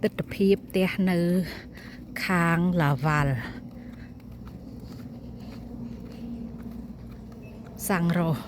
ទិដ្ឋភាពផ្ទះនៅខាងឡាវ៉ាល់សាំងរស់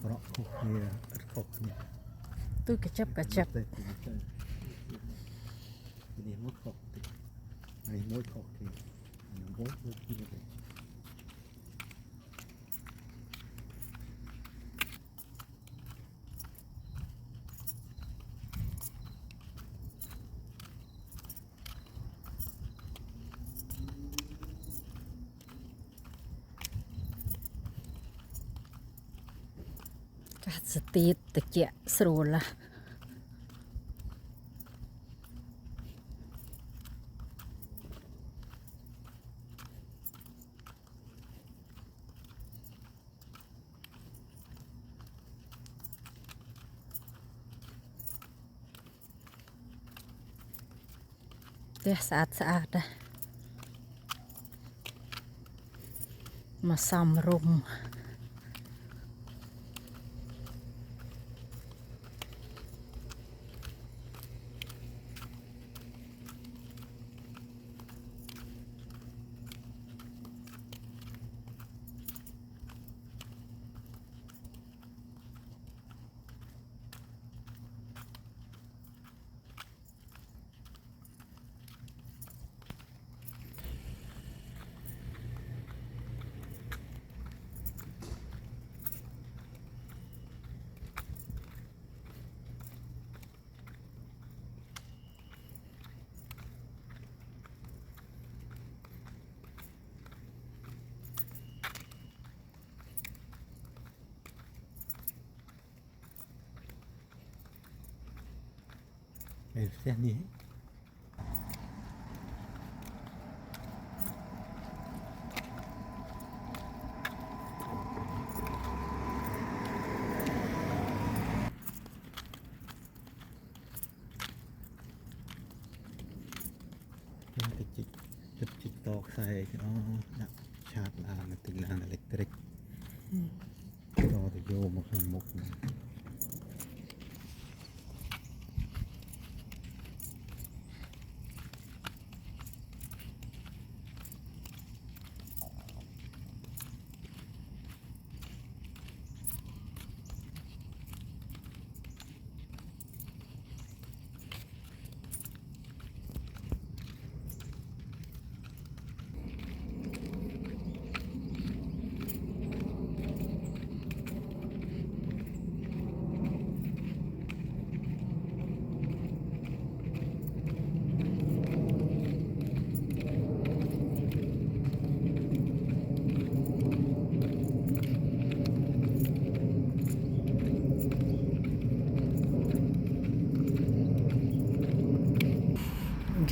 ប្រក់ខុសគ្នាឥតខុសគ្នាទូកញ្ចប់នេះមួយខុសតិចហើយមួយខុសគ្នានឹងមួយដូចគ្នាទេកាសទីតិចស្រួលផ្ទះស្អាតមកសំរុំផ្ទះនេះទឹកតខ្សែដាក់ឆាតឡានទិញឡានអេឡិចត្រិកតទៅយកមកក្នុងមុខ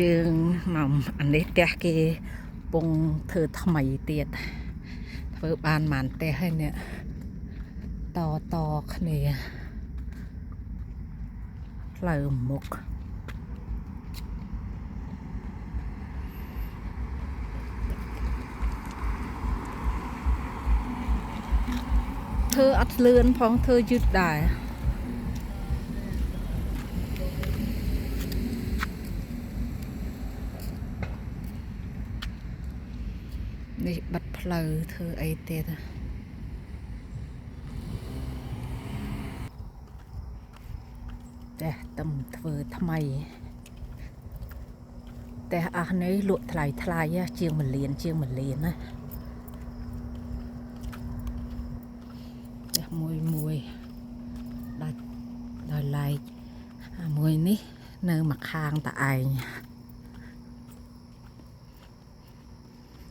យើងមកអានេះផ្ទះគេពងធ្វើថ្មីទៀតធ្វើបានបានផ្ទះហើយនេះតគ្នាផ្លូវមុខធ្វើអត់លឿនផងធ្វើយឺតដែរនេះបាត់ផ្លូវធ្វើអីទៀតតែតំធ្វើថ្មីតែអស់នេះលក់ថ្លៃជាង1 លានណាតែមួយដាច់ដល់ឡែក nơi mặt hàng tại ai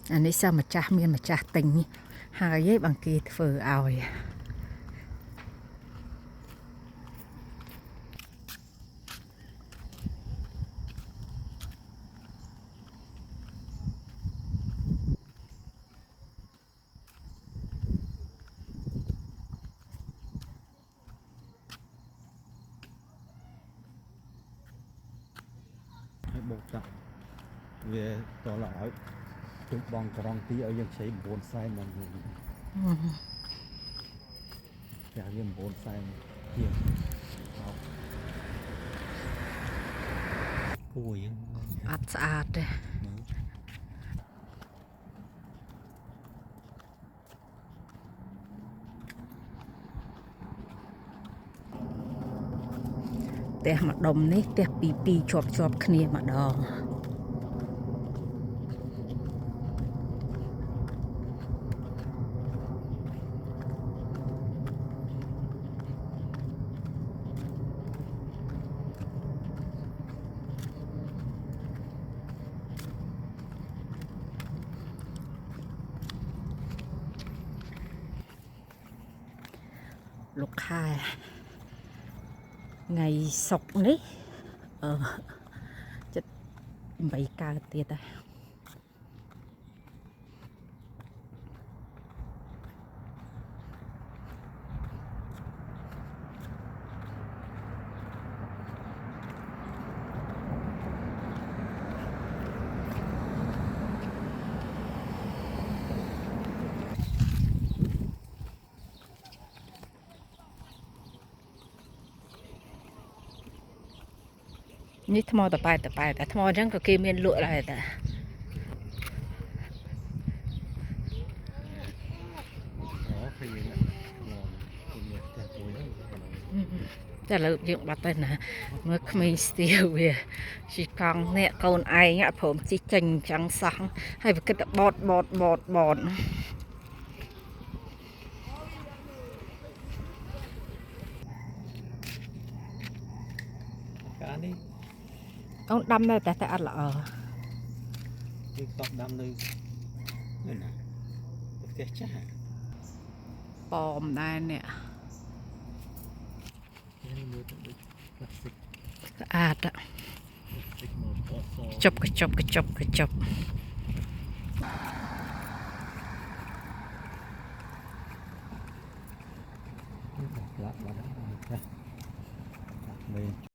anh ấy sao mà cha miên mà cha tình hai giấy bằng kia phở ảo vậy ឲ្យបោកតាវាតឡើងឲ្យទុកបងក្រងទីឲ្យយើងខ្ចី9សែនមកចាវា9សែនជាគួរយើង អត់ស្អាតទេផ្ទះម្ដុំនេះផ្ទះពីរជាប់គ្នាម្ដងលោកខែថ្ងៃសុកនេះចិត្ត8កើតទៀតដែរនេះថ្មតប៉ែតតែថ្មអញ្ចឹងក៏គេមានលក់ដែរតាតែលើយើងបាត់ទៅណាមើលក្មេងស្ទាវវាជីកង់អ្នកកូនឯងព្រមជីចេញអញ្ចឹងសោះហើយវាគិតតែបតកាលនេះ អូនដាំនៅតែអត់ល្អ គឺតបដាំនៅណាផ្ទះចាស់ប៉មដែរនេះ មើលទៅដូចផ្លាស្ទិក ស្អាតចប់កញ្ចប់ ដាក់បាត់ហើយ